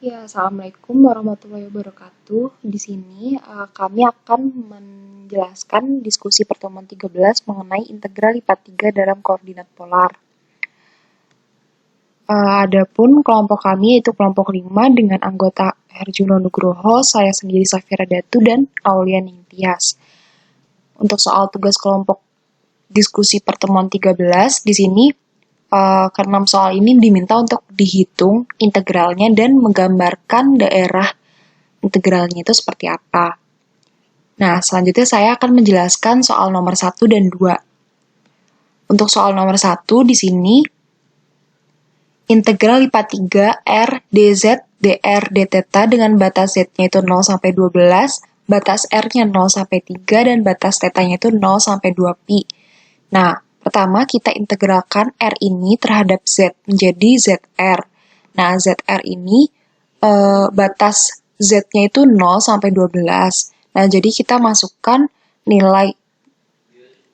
Ya, Assalamualaikum warahmatullahi wabarakatuh. Di sini kami akan menjelaskan diskusi pertemuan 13 mengenai integral IPA 3 dalam koordinat polar. Adapun kelompok kami yaitu kelompok 5 dengan anggota Herjuno Nugroho, saya sendiri Safira Datu, dan Aulia Ningtyas. Untuk soal tugas kelompok diskusi pertemuan 13, di sini keenam soal ini diminta untuk dihitung integralnya dan menggambarkan daerah integralnya itu seperti apa. Nah, selanjutnya saya akan menjelaskan soal nomor 1 dan 2. Untuk soal nomor 1 di sini integral IPA 3 R dz dr dθ dengan batas z-nya itu 0 sampai 12, batas r-nya 0 sampai 3 dan batas θ-nya itu 0 sampai 2pi. Nah, pertama kita integralkan R ini terhadap Z menjadi ZR. Nah, ZR ini batas Z-nya itu 0 sampai 12. Nah, jadi kita masukkan nilai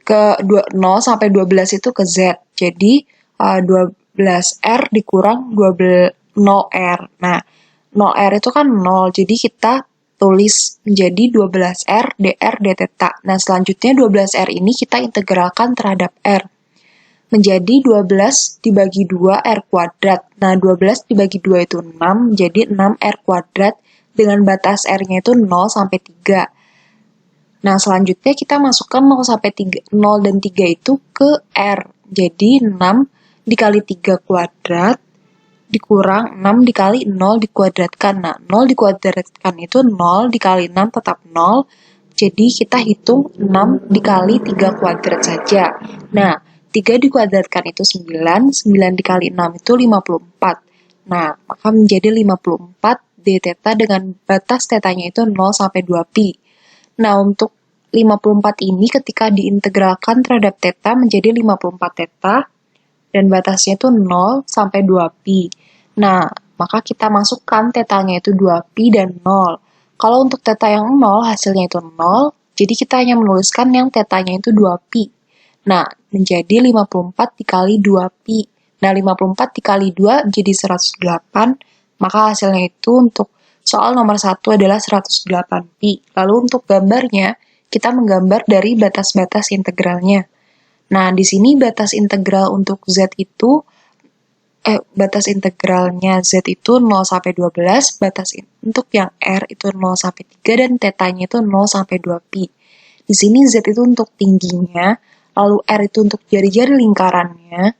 ke 0 sampai 12 itu ke Z. Jadi 12R dikurang 0R. Nah, 0R itu kan 0. Jadi kita tulis menjadi 12R dr dθ. Nah, selanjutnya 12R ini kita integralkan terhadap R. Menjadi 12 dibagi 2 R kuadrat. Nah, 12 dibagi 2 itu 6, menjadi 6R kuadrat dengan batas R-nya itu 0 sampai 3. Nah, selanjutnya kita masukkan 0 sampai 3, 0 dan 3 itu ke R. Jadi 6 dikali 3 kuadrat dikurang 6 dikali 0 dikuadratkan. Nah, 0 dikuadratkan itu 0 dikali 6 tetap 0. Jadi kita hitung 6 dikali 3 kuadrat saja. Nah, 3 dikuadratkan itu 9, 9 dikali 6 itu 54. Nah, maka menjadi 54 dθ dengan batas θ-nya itu 0 sampai 2pi. Nah, untuk 54 ini ketika diintegralkan terhadap θ menjadi 54 θ dan batasnya itu 0 sampai 2pi. Nah, maka kita masukkan θ-nya itu 2pi dan 0. Kalau untuk θ yang 0 hasilnya itu 0, jadi kita hanya menuliskan yang θ-nya itu 2pi. Nah, menjadi 54 dikali 2pi. Nah, 54 dikali 2 jadi 108, maka hasilnya itu untuk soal nomor 1 adalah 108pi. Lalu untuk gambarnya, kita menggambar dari batas-batas integralnya. Nah, di sini batas integral untuk Z itu, batas integralnya Z itu 0 sampai 12, batas untuk yang R itu 0 sampai 3, dan θ-nya itu 0 sampai 2pi. Di sini Z itu untuk tingginya, lalu R itu untuk jari-jari lingkarannya,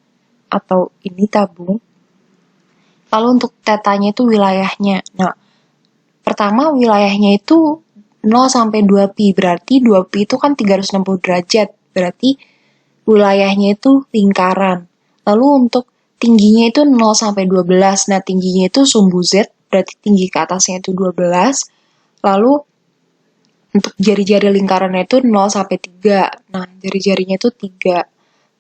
atau ini tabung. Lalu untuk θ-nya itu wilayahnya. Nah, pertama wilayahnya itu 0 sampai 2pi, berarti 2pi itu kan 360 derajat, berarti wilayahnya itu lingkaran. Lalu untuk tingginya itu 0 sampai 12. Nah, tingginya itu sumbu Z, berarti tinggi ke atasnya itu 12. Lalu untuk jari-jari lingkarannya itu 0 sampai 3. Nah, jari-jarinya itu 3.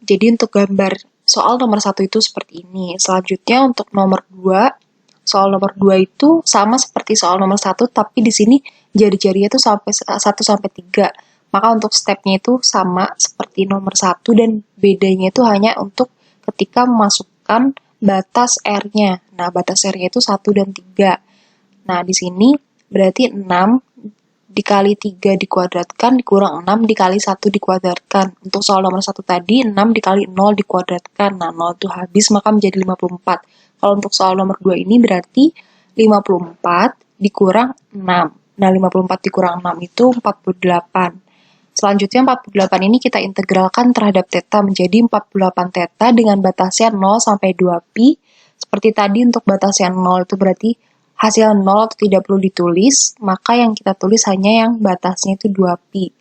Jadi untuk gambar soal nomor 1 itu seperti ini. Selanjutnya untuk nomor 2, soal nomor 2 itu sama seperti soal nomor 1, tapi di sini jari-jarinya itu sampai 1 sampai 3. Maka untuk stepnya itu sama seperti nomor 1 dan bedanya itu hanya untuk ketika memasukkan batas R-nya. Nah, batas R-nya itu 1 dan 3. Nah, di sini berarti 6 dikali 3 dikuadratkan dikurang 6 dikali 1 dikuadratkan. Untuk soal nomor 1 tadi, 6 dikali 0 dikuadratkan. Nah, 0 itu habis, maka menjadi 54. Kalau untuk soal nomor 2 ini berarti 54 dikurang 6. Nah, 54 dikurang 6 itu 48. Selanjutnya 48 ini kita integralkan terhadap θ menjadi 48 θ dengan batasnya 0 sampai 2pi. Seperti tadi untuk batasnya 0 itu berarti hasil 0 itu tidak perlu ditulis, maka yang kita tulis hanya yang batasnya itu 2pi.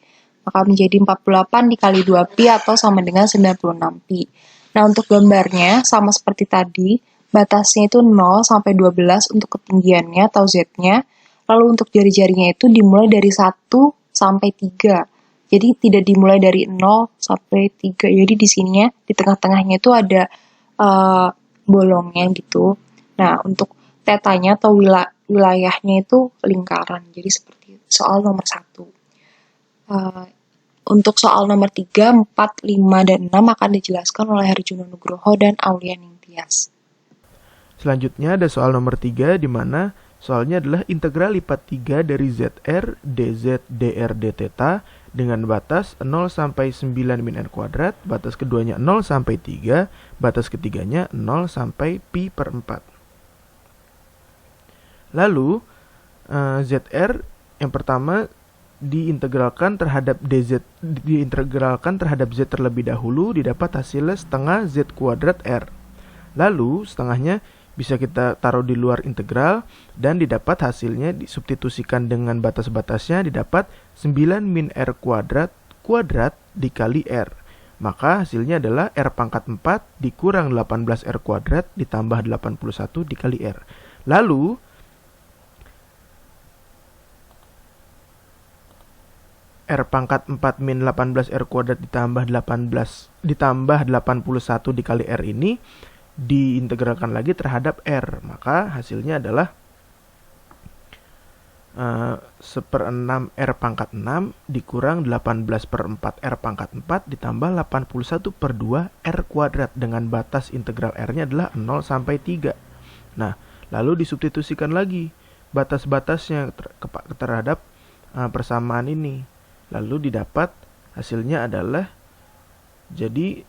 Maka menjadi 48 dikali 2pi atau sama dengan 96pi. Nah, untuk gambarnya sama seperti tadi, batasnya itu 0 sampai 12 untuk ketinggiannya atau Z-nya. Lalu untuk jari-jarinya itu dimulai dari 1 sampai 3. Jadi tidak dimulai dari 0 sampai 3. Jadi di sininya, di tengah-tengahnya itu ada bolongnya gitu. Nah, untuk θ-nya atau wilayahnya itu lingkaran. Jadi seperti soal nomor 1. Untuk soal nomor 3, 4, 5, dan 6 akan dijelaskan oleh Herjuno Nugroho dan Aulia Ningtyas. Selanjutnya ada soal nomor 3 di mana soalnya adalah integral lipat 3 dari ZR dz dr d theta dengan batas 0 sampai 9 min r kuadrat, batas keduanya 0 sampai 3, batas ketiganya 0 sampai pi per 4. Lalu ZR yang pertama diintegralkan terhadap dz, diintegralkan terhadap z terlebih dahulu, didapat hasilnya setengah z kuadrat r. Lalu setengahnya bisa kita taruh di luar integral dan didapat hasilnya disubstitusikan dengan batas-batasnya, didapat 9 min r kuadrat dikali r. Maka hasilnya adalah r pangkat 4 dikurang 18 r kuadrat ditambah 81 dikali r. Lalu r pangkat 4 min 18 r kuadrat ditambah 81 dikali r ini diintegralkan lagi terhadap r. Maka hasilnya adalah 1/6 r pangkat 6 dikurang 18 per 4 r pangkat 4 ditambah 81 per 2 r kuadrat dengan batas integral r-nya adalah 0 sampai 3. Nah, lalu disubstitusikan lagi batas-batasnya terhadap persamaan ini. Lalu didapat hasilnya adalah jadi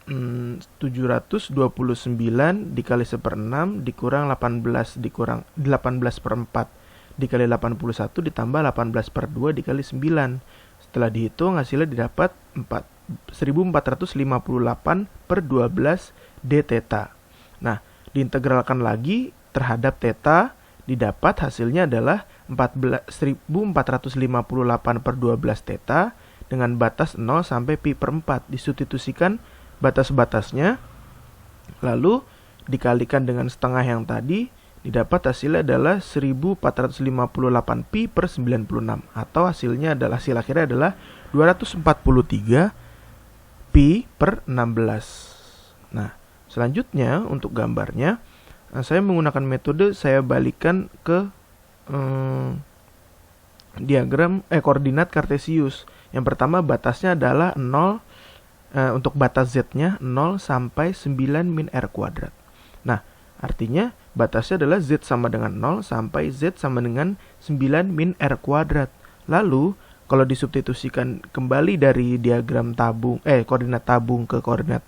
729 dikali 1/6 dikurang 18 per 4 dikali 81 ditambah 18 per 2 dikali 9. Setelah dihitung hasilnya didapat 1458 per 12 d theta. Nah, diintegralkan lagi terhadap theta, didapat hasilnya adalah 1458 per 12 theta dengan batas 0 sampai pi per 4. Disubstitusikan batas-batasnya, lalu dikalikan dengan setengah yang tadi, didapat hasilnya adalah 1458 pi per 96, atau hasilnya adalah hasil akhirnya adalah 243 pi per 16. Nah, selanjutnya untuk gambarnya saya menggunakan metode saya balikan ke diagram koordinat kartesius. Yang pertama batasnya adalah 0 untuk batas z-nya 0 sampai 9 min r kuadrat. Nah, artinya batasnya adalah z sama dengan 0 sampai z sama dengan 9 min r kuadrat. Lalu kalau disubstitusikan kembali dari diagram tabung koordinat tabung ke koordinat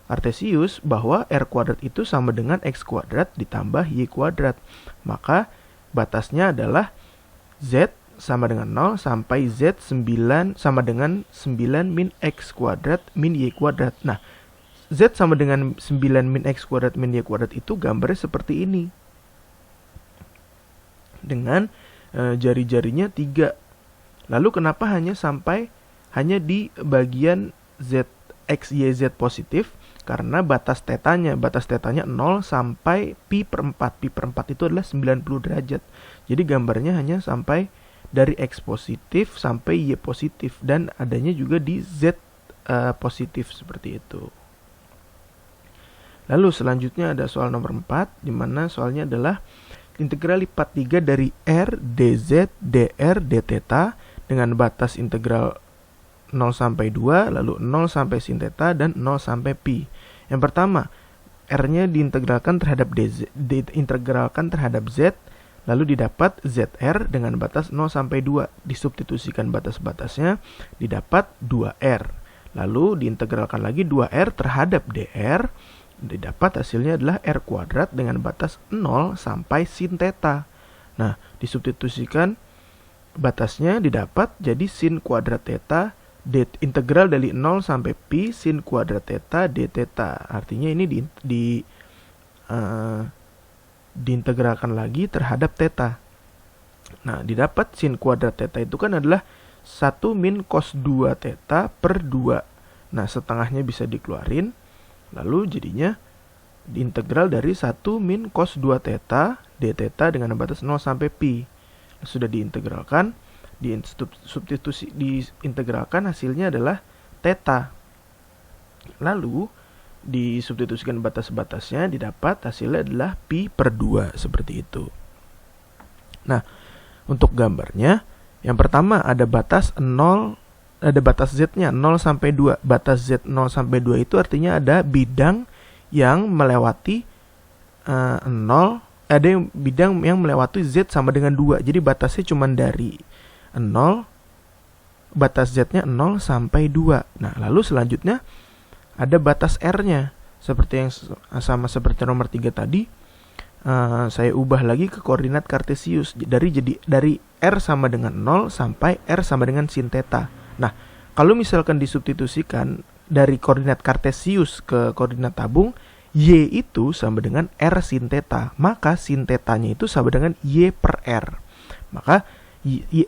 kartesius, bahwa r kuadrat itu sama dengan x kuadrat ditambah y kuadrat. Maka batasnya adalah z sama dengan 0 sampai z 9 sama dengan 9 min x kuadrat min y kuadrat. Nah, z sama dengan 9 min x kuadrat min y kuadrat itu gambarnya seperti ini. Dengan jari-jarinya 3. Lalu kenapa hanya di bagian z x, y, z positif? Karena batas tetanya 0 sampai pi per 4. Pi per 4 itu adalah 90 derajat. Jadi gambarnya hanya sampai dari x positif sampai y positif. Dan adanya juga di z positif seperti itu. Lalu selanjutnya ada soal nomor 4. Di mana soalnya adalah integral lipat 3 dari r dz dr d theta dengan batas integral 0 sampai 2, lalu 0 sampai sin theta, dan 0 sampai pi. Yang pertama, r-nya diintegralkan terhadap z, lalu didapat zr dengan batas 0 sampai 2. Disubstitusikan batas-batasnya, didapat 2r. Lalu diintegralkan lagi 2r terhadap dr, didapat hasilnya adalah r kuadrat dengan batas 0 sampai sin theta. Nah, disubstitusikan batasnya didapat jadi sin kuadrat theta integral dari 0 sampai pi sin kuadrat theta d theta. Artinya ini diintegralkan lagi terhadap theta. Nah, didapat sin kuadrat theta itu kan adalah 1 min cos 2 theta per 2. Nah, setengahnya bisa dikeluarin. Lalu jadinya diintegral dari 1 min cos 2 theta d theta dengan batas 0 sampai pi. Sudah diintegralkan, diintegralkan hasilnya adalah theta. Lalu disubstitusikan batas-batasnya, didapat hasilnya adalah pi per 2 seperti itu. Nah, untuk gambarnya yang pertama ada batas z-nya 0 sampai 2. Batas z 0 sampai 2 itu artinya ada bidang yang melewati 0 ada yang bidang yang melewati Z sama dengan 2. Jadi batasnya cuma dari 0, batas Z-nya 0 sampai 2. Nah, lalu selanjutnya ada batas R-nya. Seperti yang sama seperti nomor 3 tadi, saya ubah lagi ke koordinat kartesius dari R sama dengan 0 sampai R sama dengan sin theta. Nah, kalau misalkan disubstitusikan dari koordinat kartesius ke koordinat tabung, Y itu sama dengan R sin theta. Maka sin theta-nya itu sama dengan Y per R. Maka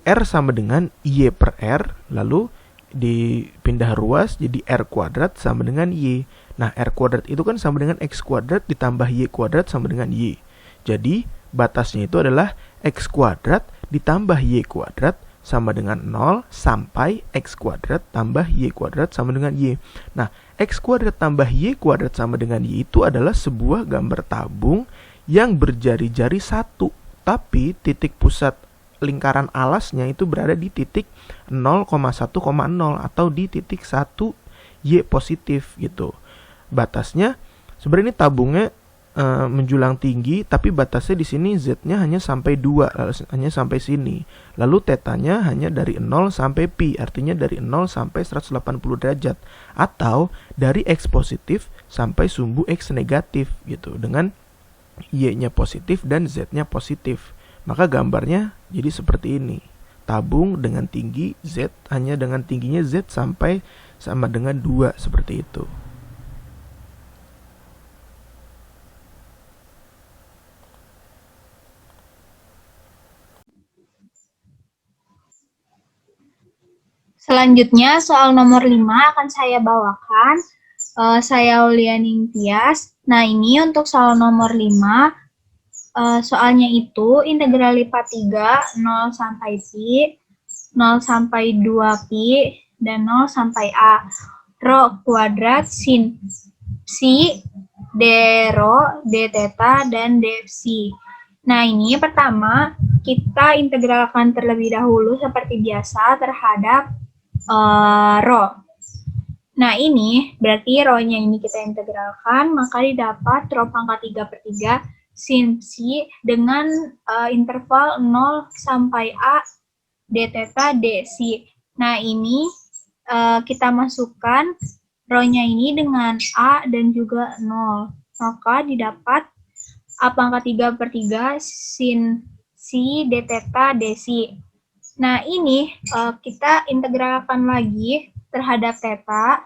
R sama dengan Y per R, lalu dipindah ruas jadi R kuadrat sama dengan Y. Nah, R kuadrat itu kan sama dengan X kuadrat ditambah Y kuadrat sama dengan Y. Jadi, batasnya itu adalah X kuadrat ditambah Y kuadrat sama dengan 0 sampai X kuadrat tambah Y kuadrat sama dengan Y. Nah, X kuadrat tambah Y kuadrat sama dengan Y itu adalah sebuah gambar tabung yang berjari-jari satu. Tapi titik pusat lingkaran alasnya itu berada di titik 0,1,0 atau di titik 1 Y positif gitu. Batasnya sebenarnya ini tabungnya menjulang tinggi, tapi batasnya di sini Z-nya hanya sampai 2, hanya sampai sini. Lalu tetanya hanya dari 0 sampai pi, artinya dari 0 sampai 180 derajat, atau dari X positif sampai sumbu X negatif gitu, dengan Y-nya positif dan Z-nya positif. Maka gambarnya jadi seperti ini. Tabung dengan tinggi Z, hanya dengan tingginya Z sampai sama dengan 2, seperti itu. Selanjutnya, soal nomor 5 akan saya bawakan. Saya Aulianing Tias. Nah, ini untuk soal nomor 5, soalnya itu integral lipat 3, 0 sampai pi, 0 sampai 2 pi, dan 0 sampai a. Rho kuadrat sin psi, d rho, d theta, dan d psi. Nah, ini pertama kita integralkan terlebih dahulu seperti biasa terhadap rho. Nah, ini berarti rho-nya ini kita integralkan, maka didapat rho pangkat 3 per 3 sin psi dengan interval 0 sampai a d theta d psi. Nah, ini kita masukkan rho-nya ini dengan a dan juga 0. Maka didapat a pangkat 3 per 3 sin psi d theta d psi. Nah, ini kita integralkan lagi terhadap theta.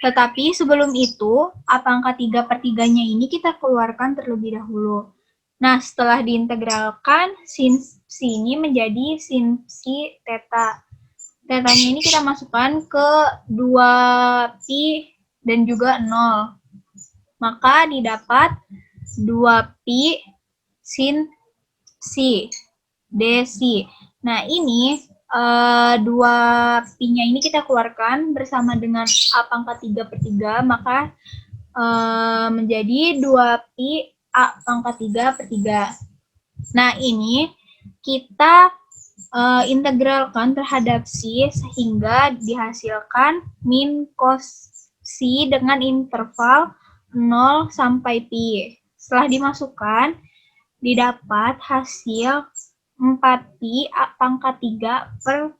Tetapi sebelum itu, a pangkat 3 per 3-nya ini kita keluarkan terlebih dahulu. Nah, setelah diintegralkan, sin psi ini menjadi sin psi theta. Theta-nya ini kita masukkan ke 2 pi dan juga 0. Maka didapat 2 pi sin psi d psi. Nah, ini 2 pi-nya ini kita keluarkan bersama dengan a pangkat 3 per 3, maka menjadi 2 pi a pangkat 3 per 3. Nah, ini kita integralkan terhadap psi sehingga dihasilkan min cos psi dengan interval 0 sampai pi. Setelah dimasukkan, didapat hasil 4 pi a pangkat 3 per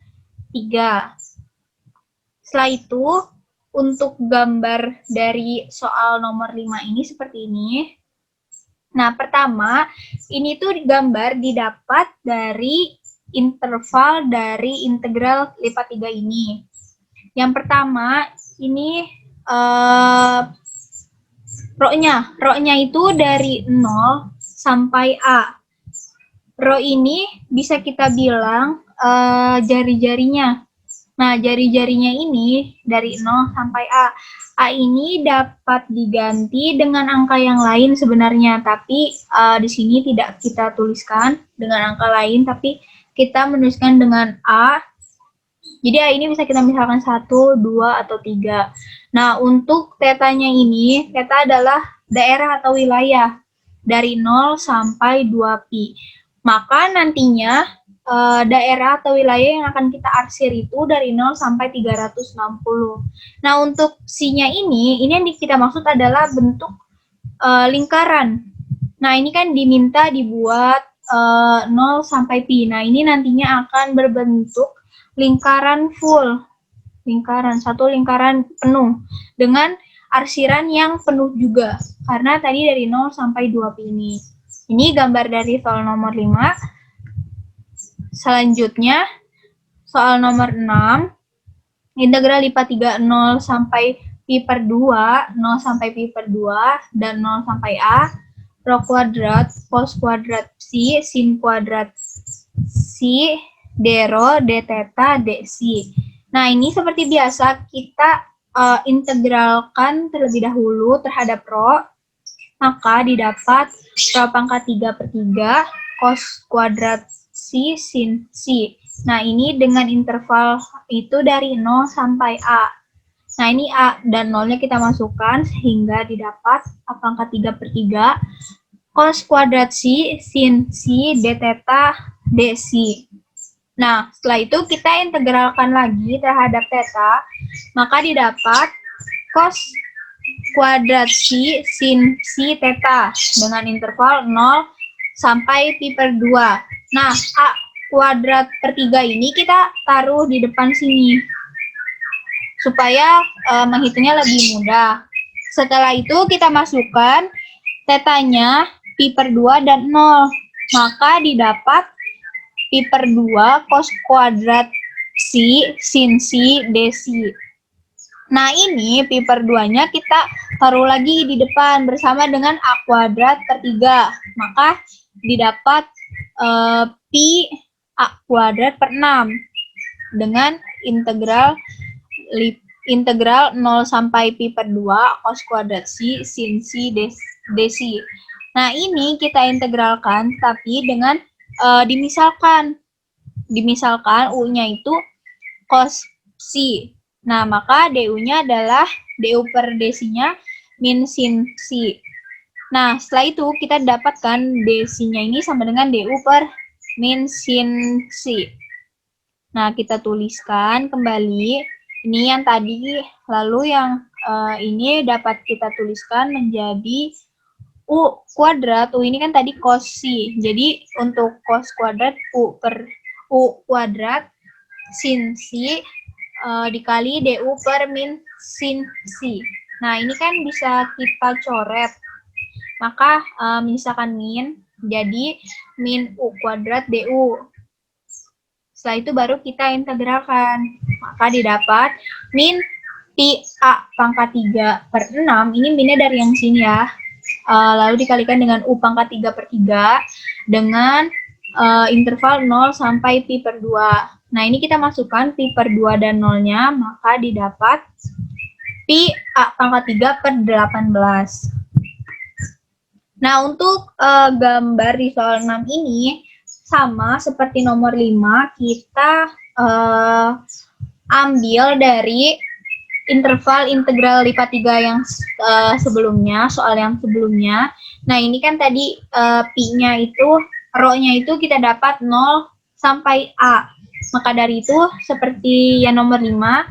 3. Setelah itu, untuk gambar dari soal nomor 5 ini seperti ini. Nah, pertama, ini tuh gambar didapat dari interval dari integral lipat 3 ini. Yang pertama, ini rho-nya itu dari 0 sampai a. Rho ini bisa kita bilang jari-jarinya. Nah, jari-jarinya ini dari 0 sampai A. A ini dapat diganti dengan angka yang lain sebenarnya, tapi di sini tidak kita tuliskan dengan angka lain, tapi kita menuliskan dengan A. Jadi A ini bisa kita misalkan 1, 2, atau 3. Nah, untuk tetanya ini, teta adalah daerah atau wilayah dari 0 sampai 2 pi. Maka nantinya daerah atau wilayah yang akan kita arsir itu dari 0 sampai 360. Nah, untuk psi-nya ini yang kita maksud adalah bentuk lingkaran. Nah, ini kan diminta dibuat 0 sampai pi. Nah, ini nantinya akan berbentuk lingkaran full. Satu lingkaran penuh dengan arsiran yang penuh juga. Karena tadi dari 0 sampai 2 pi ini. Ini gambar dari soal nomor 5. Selanjutnya, soal nomor 6. Integral IPA 3 0 sampai pi per 2, 0 sampai pi per 2, dan 0 sampai a, rho kuadrat, cos kuadrat psi, sin kuadrat psi, d rho, d theta, d psi. Nah, ini seperti biasa kita integralkan terlebih dahulu terhadap rho, maka didapat rho pangkat 3 per 3, cos kuadrat psi, sin psi. Nah, ini dengan interval itu dari 0 sampai A. Nah, ini A dan 0-nya kita masukkan sehingga didapat A pangkat 3 per 3 cos kuadrat psi, sin psi, d theta, d psi. Nah, setelah itu kita integralkan lagi terhadap theta, maka didapat cos kuadrat psi, sin psi, theta dengan interval 0 sampai pi per 2. Nah, A kuadrat per 3 ini kita taruh di depan sini supaya menghitungnya lebih mudah. Setelah itu kita masukkan tetanya pi per 2 dan 0. Maka didapat pi per 2 cos kuadrat psi, sin psi, d psi. Nah, ini pi per 2-nya kita taruh lagi di depan bersama dengan A kuadrat per 3. Maka didapat pi A kuadrat per 6 dengan integral 0 sampai pi per 2 cos kuadrat psi, sin psi, d psi. Nah, ini kita integralkan tapi dengan dimisalkan U-nya itu cos psi. Nah, maka du-nya adalah du per d psi-nya min sin psi. Nah, setelah itu kita dapatkan d psi-nya ini sama dengan du per min sin psi. Nah, kita tuliskan kembali. Ini yang tadi, lalu yang ini dapat kita tuliskan menjadi U kuadrat. U ini kan tadi cos psi. Jadi, untuk cos kuadrat U per U kuadrat sin psi dikali du per min sin psi. Nah, ini kan bisa kita coret. Maka, misalkan min, jadi min U kuadrat du. Setelah itu baru kita integralkan. Maka didapat min pi A pangkat 3 per 6. Ini minnya dari yang sini ya. Lalu dikalikan dengan U pangkat 3 per 3 dengan interval 0 sampai pi per 2. Nah, ini kita masukkan pi per 2 dan 0-nya, maka didapat pi A pangkat 3 per 18. Nah, untuk gambar di soal 6 ini, sama seperti nomor 5, kita ambil dari interval integral IPA 3 yang sebelumnya, soal yang sebelumnya. Nah, ini kan tadi pi-nya itu, rho-nya itu kita dapat 0 sampai A. Maka dari itu, seperti yang nomor 5,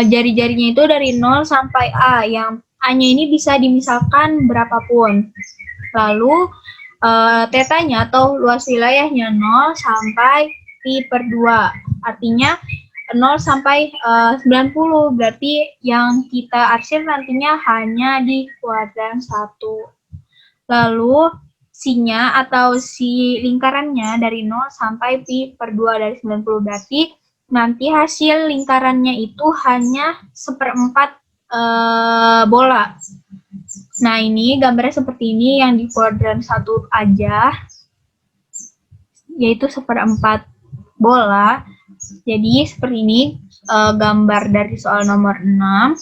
jari-jarinya itu dari 0 sampai A, yang A-nya ini bisa dimisalkan berapapun. Lalu, tetanya atau luas wilayahnya 0 sampai pi per 2. Artinya 0 sampai 90. Berarti yang kita arsir nantinya hanya di kuadran 1. Lalu psi-nya atau si lingkarannya dari 0 sampai pi per 2 dari 90. Berarti nanti hasil lingkarannya itu hanya 1/4 bola. Nah, ini gambarnya seperti ini yang di kuadran 1 aja, yaitu 1/4 bola. Jadi, seperti ini gambar dari soal nomor 6.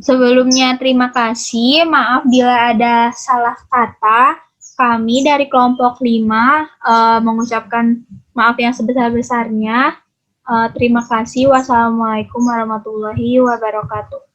Sebelumnya, terima kasih. Maaf bila ada salah kata. Kami dari kelompok 5 mengucapkan maaf yang sebesar-besarnya. Terima kasih. Wassalamualaikum warahmatullahi wabarakatuh.